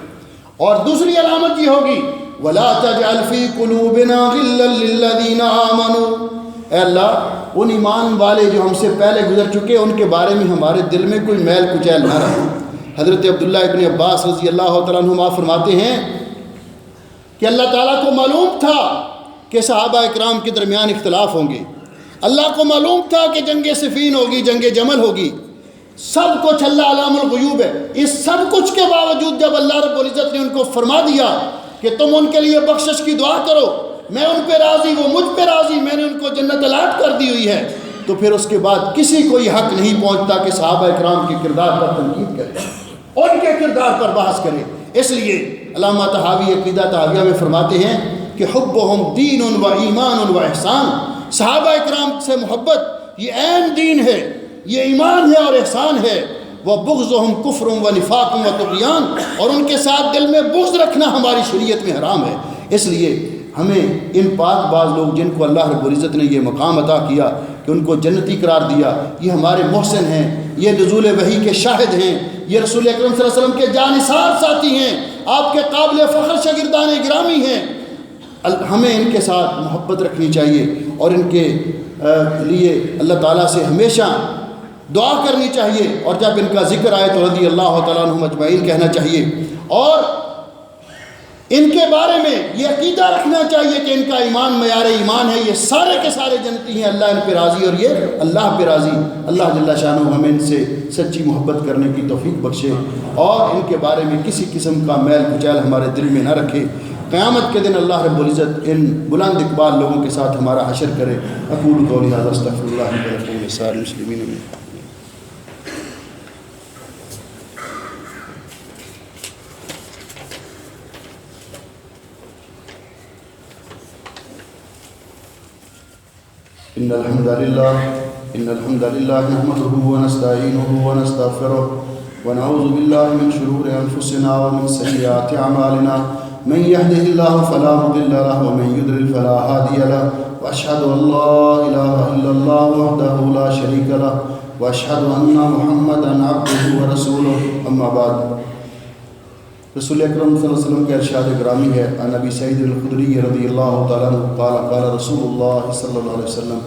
اور دوسری علامت یہ ہوگی ولا تجعل فی قلوبنا غلا للذین آمنوا، اے اللہ ان ایمان والے جو ہم سے پہلے گزر چکے ان کے بارے میں ہمارے دل میں کوئی میل کچیل نہ رہے۔ حضرت عبداللہ ابن عباس رضی اللہ تعالیٰ عنہما فرماتے ہیں کہ اللہ تعالیٰ کو معلوم تھا کہ صحابہ اکرام کے درمیان اختلاف ہوں گے، اللہ کو معلوم تھا کہ جنگ صفین ہوگی، جنگ جمل ہوگی، سب کچھ اللہ علام الغیوب ہے۔ اس سب کچھ کے باوجود جب اللہ رب العزت نے ان کو فرما دیا کہ تم ان کے لیے بخشش کی دعا کرو، میں ان پہ راضی، وہ مجھ پہ راضی، میں نے ان کو جنت الاٹ کر دی ہوئی ہے، تو پھر اس کے بعد کسی کو یہ حق نہیں پہنچتا کہ صحابہ اکرام کے کردار پر تنقید کرے، ان کے کردار پر بحث کرے۔ اس لیے علامہ طحاوی عقیدہ طحاویہ میں فرماتے ہیں کہ حبہم دین و ایمان و احسان، صحابہ اکرام سے محبت یہ عین دین ہے، یہ ایمان ہے اور احسان ہے۔ وبغضہم کفر و نفاق و طغیان، اور ان کے ساتھ دل میں بغض رکھنا ہماری شریعت میں حرام ہے۔ اس لیے ہمیں ان پاک باز لوگ جن کو اللہ رب العزت نے یہ مقام عطا کیا کہ ان کو جنتی قرار دیا، یہ ہمارے محسن ہیں، یہ نزول وحی کے شاہد ہیں، یہ رسول اکرم صلی اللہ علیہ وسلم کے جانثار ساتھی ہیں، آپ کے قابل فخر شاگردان گرامی ہیں۔ ہمیں ان کے ساتھ محبت رکھنی چاہیے اور ان کے لیے اللہ تعالیٰ سے ہمیشہ دعا کرنی چاہیے، اور جب ان کا ذکر آئے تو رضی اللہ تعالیٰ عنہم اجمعین کہنا چاہیے، اور ان کے بارے میں یہ عقیدہ رکھنا چاہیے کہ ان کا ایمان معیار ایمان ہے، یہ سارے کے سارے جنتی ہیں، اللہ ان پہ راضی اور یہ اللہ پہ راضی۔ اللہ جل شانہ ہمیں ان سے سچی محبت کرنے کی توفیق بخشے اور ان کے بارے میں کسی قسم کا میل کچیل ہمارے دل میں نہ رکھے۔ قیامت کے دن اللہ رب العزت ان بلند اقبال لوگوں کے ساتھ ہمارا حشر کرے۔ اقول قولی ھذا استغفر اللہ لی ولکم ولسائر المسلمین من إن الحمد لله نحمده ونستعينه ونستغفره ونعوذ بالله من شرور أنفسنا ومن سيئات أعمالنا من يهده الله فلا مضل له ومن يضلل فلا هادي له وأشهد أن لا إله إلا الله وحده لا شريك له وأشهد أن محمدا عبده ورسوله أما بعد۔ رسول اکرم صلی اللہ علیہ وسلم کا ارشاد گرامی ہے، عن ابی سعید الخدری رضی اللہ تعالیٰ عنہ قال قال رسول اللہ صلی اللہ علیہ وسلم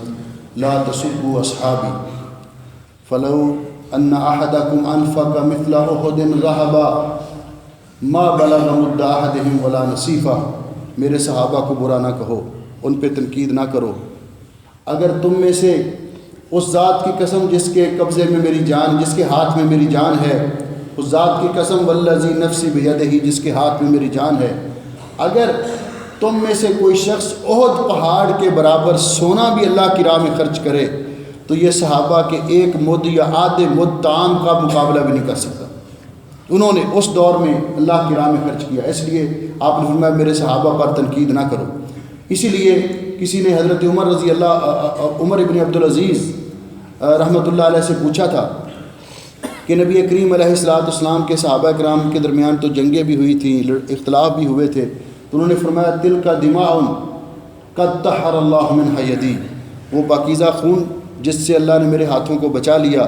لا تسبوا اصحابی فلو ان احدکم انفق مثل احد ذهبا ما بلغ مد احدهم ولا نصیفہ، میرے صحابہ کو برا نہ کہو، ان پہ تنقید نہ کرو، اگر تم میں سے اس ذات کی قسم جس کے قبضے میں میری جان، جس کے ہاتھ میں میری جان ہے، اس ذات کی قسم والذی نفسی بیدہ، جس کے ہاتھ میں میری جان ہے، اگر تم میں سے کوئی شخص احد پہاڑ کے برابر سونا بھی اللہ کی راہ میں خرچ کرے تو یہ صحابہ کے ایک مد یا آدھے مد طعام کا مقابلہ بھی نہیں کر سکتا۔ انہوں نے اس دور میں اللہ کی راہ میں خرچ کیا، اس لیے آپ نے فرمایا میرے صحابہ پر تنقید نہ کرو۔ اسی لیے کسی نے حضرت عمر ابن عبدالعزیز رحمۃ اللہ علیہ سے پوچھا تھا کہ نبی کریم علیہ السلام کے صحابہ کرام کے درمیان تو جنگیں بھی ہوئی تھیں، اختلاف بھی ہوئے تھے، تو انہوں نے فرمایا تل کا دماء قد طہر اللہ منہا یدی، وہ پاکیزہ خون جس سے اللہ نے میرے ہاتھوں کو بچا لیا،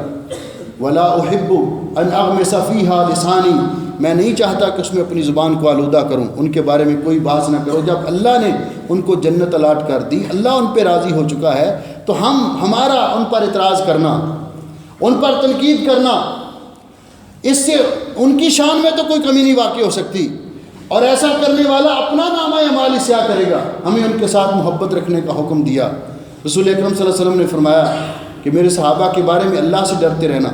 ولا احب ان اغمس فیہا لسانی، میں نہیں چاہتا کہ اس میں اپنی زبان کو آلودہ کروں، ان کے بارے میں کوئی بات نہ کرو۔ جب اللہ نے ان کو جنت الاٹ کر دی، اللہ ان پہ راضی ہو چکا ہے، تو ہمارا ان پر اعتراض کرنا، ان پر تنقید کرنا، اس سے ان کی شان میں تو کوئی کمی نہیں واقع ہو سکتی، اور ایسا کرنے والا اپنا نامہ اعمال سیاہ کرے گا۔ ہمیں ان کے ساتھ محبت رکھنے کا حکم دیا۔ رسول اکرم صلی اللہ علیہ وسلم نے فرمایا کہ میرے صحابہ کے بارے میں اللہ سے ڈرتے رہنا۔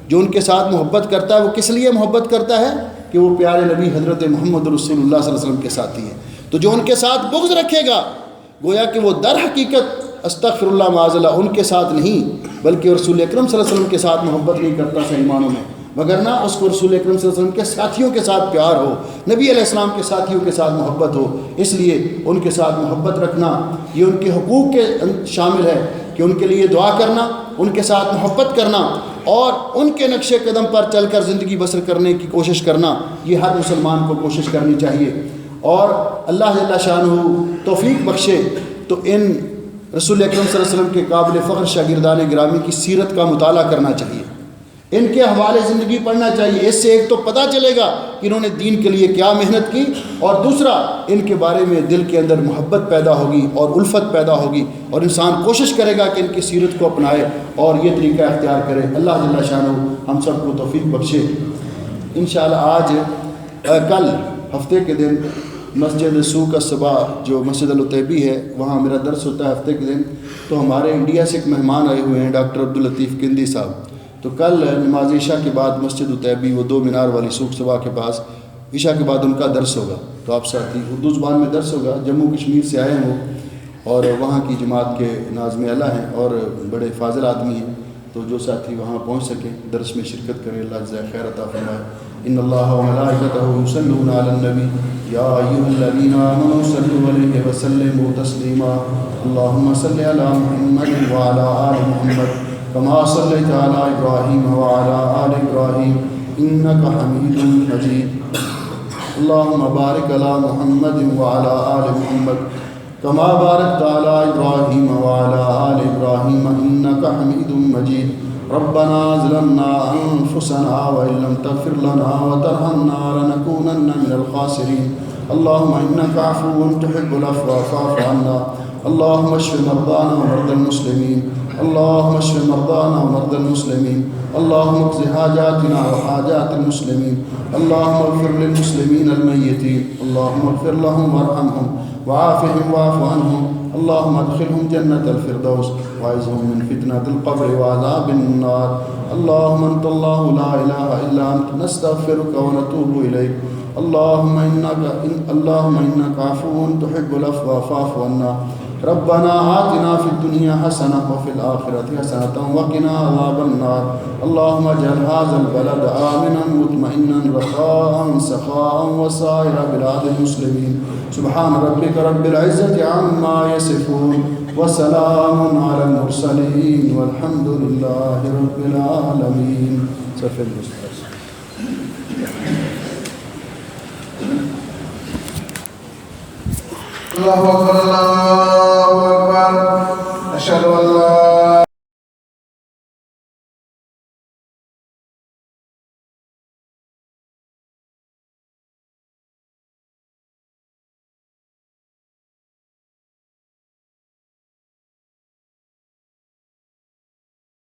جو ان کے ساتھ محبت کرتا ہے وہ کس لیے محبت کرتا ہے؟ کہ وہ پیارے نبی حضرت محمد رسول اللہ صلی اللہ علیہ وسلم کے ساتھی ہے۔ تو جو ان کے ساتھ بغض رکھے گا، گویا کہ وہ در حقیقت استغفر اللہ معاذ اللہ ان کے ساتھ نہیں، بلکہ رسول اکرم صلی اللہ علیہ وسلم کے ساتھ محبت نہیں کرتا صحیح معنوں میں، وگرنہ اس کو رسول اکرم صلی اللہ علیہ وسلم کے ساتھیوں کے ساتھ پیار ہو، نبی علیہ السلام کے ساتھیوں کے ساتھ محبت ہو۔ اس لیے ان کے ساتھ محبت رکھنا یہ ان کے حقوق کے شامل ہے کہ ان کے لیے دعا کرنا، ان کے ساتھ محبت کرنا، اور ان کے نقش قدم پر چل کر زندگی بسر کرنے کی کوشش کرنا، یہ ہر مسلمان کو کوشش کرنی چاہیے۔ اور اللہ جل شانہ توفیق بخشے تو ان رسول اکرم صلی اللہ علیہ وسلم کے قابل فخر شاگردان گرامی کی سیرت کا مطالعہ کرنا چاہیے، ان کے حوالے زندگی پڑھنا چاہیے۔ اس سے ایک تو پتہ چلے گا کہ انہوں نے دین کے لیے کیا محنت کی، اور دوسرا ان کے بارے میں دل کے اندر محبت پیدا ہوگی اور الفت پیدا ہوگی، اور انسان کوشش کرے گا کہ ان کی سیرت کو اپنائے اور یہ طریقہ اختیار کرے۔ اللہ جل شانہ ہم سب کو توفیق بخشے۔ انشاءاللہ کل ہفتے کے دن مسجد سوق الصبا جو مسجد العتیبی ہے وہاں میرا درس ہوتا ہے ہفتے کے دن۔ تو ہمارے انڈیا سے ایک مہمان آئے ہوئے ہیں ڈاکٹر عبداللطیف کندی صاحب، تو کل نماز عشاء کے بعد مسجد العتیبی وہ 2 مینار والی سوق صبا کے پاس عشاء کے بعد ان کا درس ہوگا، تو آپ ساتھی اردو زبان میں درس ہوگا۔ جموں کشمیر سے آئے ہیں وہ، اور وہاں کی جماعت کے ناظم اعلیٰ ہیں اور بڑے فاضل آدمی ہیں، تو جو ساتھی وہاں پہنچ سکیں درس میں شرکت کریں، اللہ جزائے خیر عطا فرمائے۔ ان اللہ و ملائکتہ یصلون علی النبی یا ایھا الذین آمنوا صلوا علیہ وسلموا تسلیما اللهم صل علی محمد وعلی آل محمد كما صليت على إبراهيم وعلى آل إبراهيم إنك حميد مجيد اللهم بارك على محمد وعلى آل محمد كما باركت على إبراهيم وعلى آل إبراهيم إنك حميد مجيد ربنا ظلمنا أنفسنا وإن لم تغفر لنا وترحمنا لنكونن من الخاسرين اللهم إنك عفو تحب العفو فاعف عنا اللهم اشف مرضانا ومرضى المسلمين اللهم اشف مرضانا ومرضى المسلمين اللهم اقض حاجاتنا وحاجات المسلمين اللهم اغفر للمسلمين الميتين اللهم اغفر لهم وارحمهم وعافهم واعف عنهم اللهم ادخلهم جنة الفردوس واعذهم من فتنة القبر وعذاب النار اللهم انت الله لا اله الا انت نستغفرك ونتوب اليك اللهم انك عفو تحب العفو فاعف عنا ربنا آتنا في الدنيا حسنة وفي الآخرة حسنة وقنا عذاب النار اللهم اجعل هذا البلد آمنا مطمئنا رخاء سخاء وسائر بلاد المسلمين سبحان ربك رب العزة عما يصفون وسلام على المرسلين والحمد لله رب العالمين اللہ اکبر